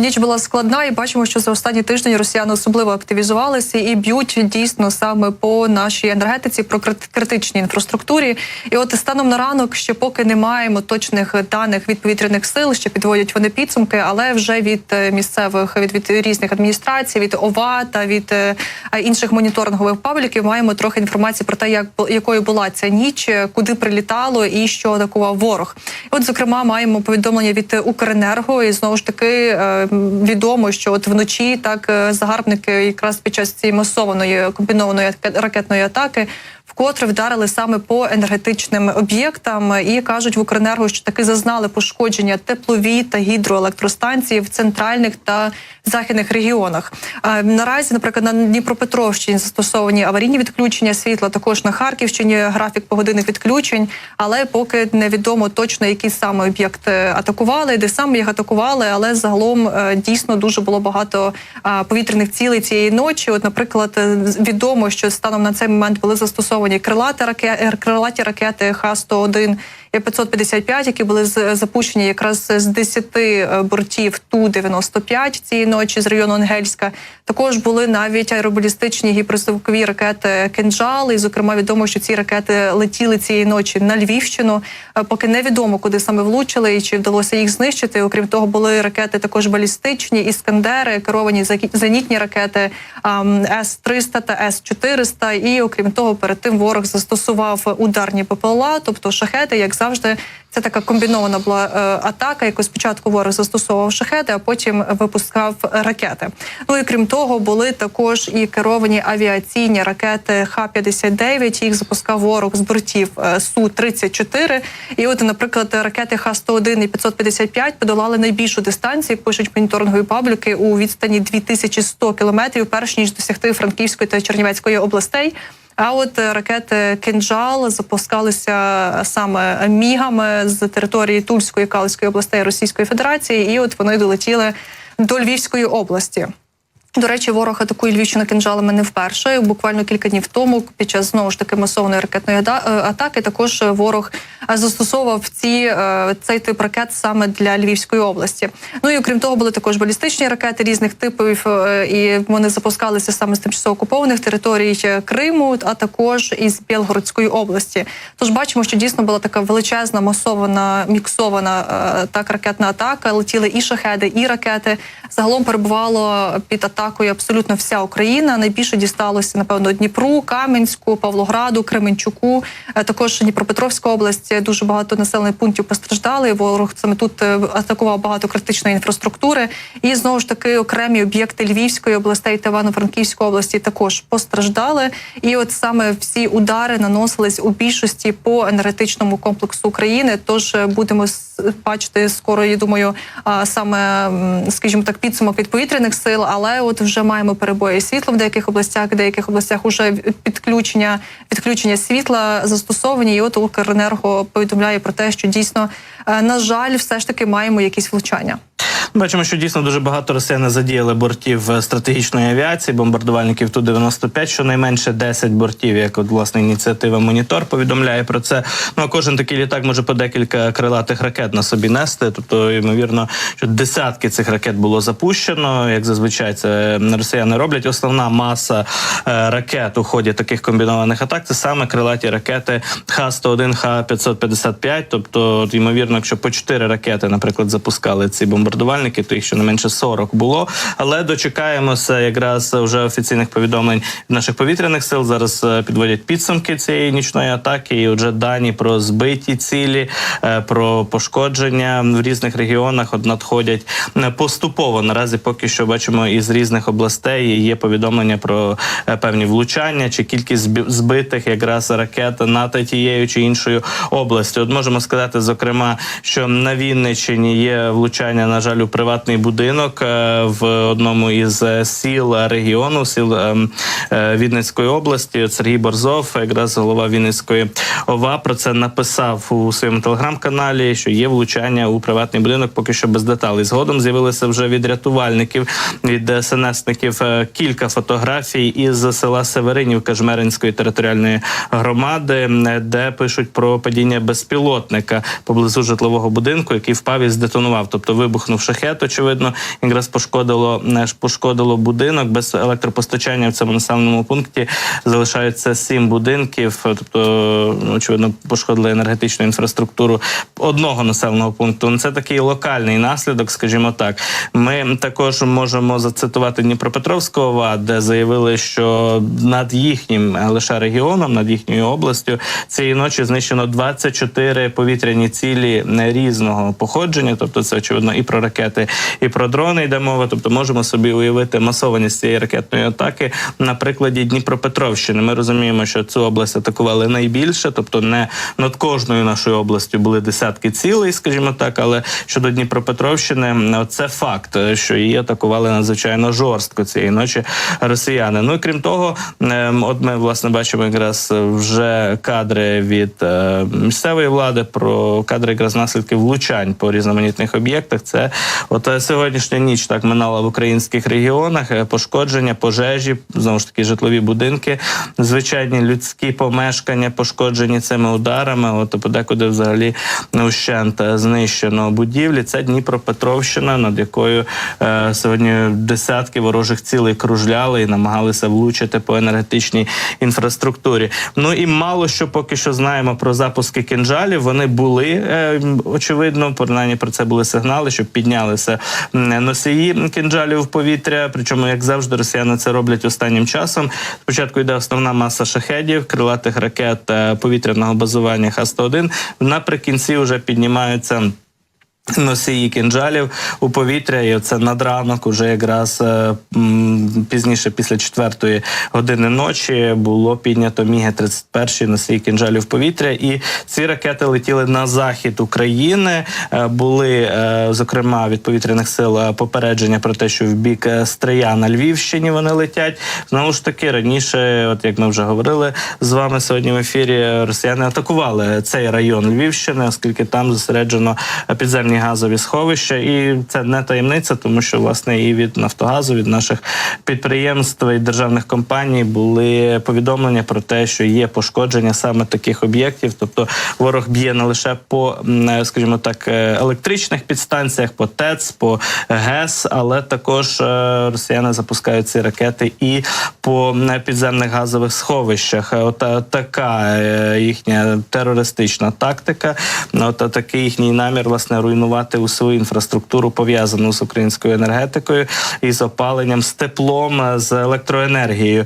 Ніч була складна, і бачимо, що за останній тиждень росіяни особливо активізувалися і б'ють дійсно саме по нашій енергетиці, про критичній інфраструктурі. І от станом на ранок, ще поки не маємо точних даних від повітряних сил, ще підводять вони підсумки, але вже від місцевих, від різних адміністрацій, від ОВА та від інших моніторингових пабліків маємо трохи інформації про те, якою була ця ніч, куди прилітало і що атакував ворог. І от, зокрема, маємо повідомлення від Укренерго, і знову ж таки відомо, що от вночі так загарбники якраз під час цієї масованої комбінованої ракетної атаки вкотре вдарили саме по енергетичним об'єктам, і кажуть в Укренерго, що таки зазнали пошкодження теплові та гідроелектростанції в центральних та західних регіонах. Наразі, наприклад, на Дніпропетровщині застосовані аварійні відключення світла, також на Харківщині графік погодинних відключень, але поки невідомо точно, які саме об'єкти атакували, де саме їх атакували, але загалом дійсно дуже було багато повітряних цілей цієї ночі. От, наприклад, відомо, що станом на цей момент були застосовані крилаті ракети Х-101 і 555, які були запущені якраз з 10 бортів Ту-95 цієї ночі з району Ангельська. Також були навіть аеробалістичні гіперзвукові ракети «Кинджал», і, зокрема, відомо, що ці ракети летіли цієї ночі на Львівщину. Поки невідомо, куди саме влучили і чи вдалося їх знищити. Окрім того, були ракети також балістичні, «Іскандери», керовані зенітні ракети С-300 та С-400. І, окрім того, перед тим ворог застосував ударні ППЛА, тобто шахеди, як завжди. Це така комбінована була атака, яку спочатку ворог застосовував шахеди, а потім випускав ракети. Ну і крім того, були також і керовані авіаційні ракети Х-59, їх запускав ворог з бортів Су-34. І от, наприклад, ракети Х-101 і 555 подолали найбільшу дистанцію, як пишуть моніторингові пабліки, у відстані 2100 кілометрів, перш ніж досягти Франківської та Чернівецької областей. А от ракети «Кинджал» запускалися саме мігами з території Тульської і Калицької областей Російської Федерації, і от вони долетіли до Львівської області. До речі, ворог атакує Львівщину кинджалами не вперше. Буквально кілька днів тому, під час, знову ж таки, масованої ракетної атаки, також ворог застосовував цей тип ракет саме для Львівської області. Ну і окрім того, були також балістичні ракети різних типів, і вони запускалися саме з тимчасово окупованих територій Криму, а також із Білгородської області. Тож бачимо, що дійсно була така величезна, масована, міксована ракетна атака. Летіли і шахеди, і ракети. Загалом перебувало під атакою абсолютно вся Україна. Найбільше дісталося, напевно, Дніпру, Кам'янську, Павлограду, Кременчуку, також Дніпропетровська область. Дуже багато населених пунктів постраждали. Ворог саме тут атакував багато критичної інфраструктури. І, знову ж таки, окремі об'єкти Львівської області та Івано-Франківської області також постраждали. І от саме всі удари наносились у більшості по енергетичному комплексу України. Тож будемо бачити скоро, я думаю, саме, скажімо так, підсумок від повітряних сил, але от вже маємо перебої світла в деяких областях уже відключення світла застосовані, і от Укренерго повідомляє про те, що дійсно, на жаль, все ж таки маємо якісь влучання. Бачимо, що дійсно дуже багато росіяни задіяли бортів стратегічної авіації, бомбардувальників Ту-95, щонайменше 10 бортів, як от, власне, ініціатива «Монітор» повідомляє про це. Ну, а кожен такий літак може по декілька крилатих ракет на собі нести, тобто, ймовірно, що десятки цих ракет було запущено, як зазвичай це росіяни роблять. Основна маса ракет у ході таких комбінованих атак – це саме крилаті ракети Х-101, Х-555, тобто, ймовірно, якщо по 4 ракети, наприклад, запускали ці бомбардувальники, то їх щонайменше 40 було. Але дочекаємося якраз вже офіційних повідомлень наших повітряних сил. Зараз підводять підсумки цієї нічної атаки. І вже дані про збиті цілі, про пошкодження в різних регіонах надходять поступово. Наразі поки що бачимо із різних областей є повідомлення про певні влучання чи кількість збитих якраз ракет над тією чи іншою областю. От можемо сказати, зокрема, що на Вінниччині є влучання, на жаль, у приватний будинок в одному із сіл регіону, сіл Вінницької області. Сергій Борзов, якраз голова Вінницької ОВА, про це написав у своєму телеграм-каналі, що є влучання у приватний будинок, поки що без деталей. Згодом з'явилися вже від рятувальників, від СНСників кілька фотографій із села Северинівка Жмеринської територіальної громади, де пишуть про падіння безпілотника поблизу житлового будинку, який впав і здетонував, тобто вибухнув шахет. шахет, очевидно, якраз пошкодило будинок. Без електропостачання в цьому населеному пункті залишаються 7 будинків, тобто, очевидно, пошкодили енергетичну інфраструктуру одного населеного пункту. Це такий локальний наслідок, скажімо так. Ми також можемо зацитувати Дніпропетровську ОВА, де заявили, що над їхнім лише регіоном, над їхньою областю цієї ночі знищено 24 повітряні цілі різного походження, тобто це, очевидно, і про ракети, і про дрони йде мова, тобто можемо собі уявити масованість цієї ракетної атаки на прикладі Дніпропетровщини. Ми розуміємо, що цю область атакували найбільше, тобто не над кожною нашою областю були десятки цілей, скажімо так, але щодо Дніпропетровщини, це факт, що її атакували надзвичайно жорстко цієї ночі росіяни. Ну і крім того, от ми, власне, бачимо якраз вже кадри від місцевої влади про кадри якраз наслідків влучань по різноманітних об'єктах. Це от сьогоднішня ніч так минала в українських регіонах, пошкодження, пожежі, знову ж таки житлові будинки, звичайні людські помешкання пошкоджені цими ударами, от подекуди взагалі ущент знищено будівлі. Це Дніпропетровщина, над якою сьогодні десятки ворожих цілей кружляли і намагалися влучити по енергетичній інфраструктурі. Ну і мало що поки що знаємо про запуски кинджалів. Вони були, очевидно, принаймні про це були сигнали, що піднялися носії кинджалів в повітря. Причому, як завжди, росіяни це роблять останнім часом. Спочатку йде основна маса шахедів, крилатих ракет повітряного базування Х-101. Наприкінці вже піднімаються носії кинджалів у повітря, і це над ранок, уже якраз пізніше, після 4-ї години ночі, було піднято Міги-31 носії кинджалів в повітря, і ці ракети летіли на захід України. Були, зокрема, від повітряних сил попередження про те, що в бік Стрия на Львівщині вони летять. Знову ж таки, раніше, от як ми вже говорили з вами сьогодні в ефірі, росіяни атакували цей район Львівщини, оскільки там зосереджено підземні газові сховища, і це не таємниця, тому що, власне, і від Нафтогазу, від наших підприємств і державних компаній були повідомлення про те, що є пошкодження саме таких об'єктів, тобто ворог б'є не лише по, скажімо так, електричних підстанціях, по ТЕЦ, по ГЕС, але також росіяни запускають ці ракети і по підземних газових сховищах. От така їхня терористична тактика, от такий їхній намір, власне, руйнувати усю інфраструктуру, пов'язану з українською енергетикою і з опаленням, з теплом, з електроенергією.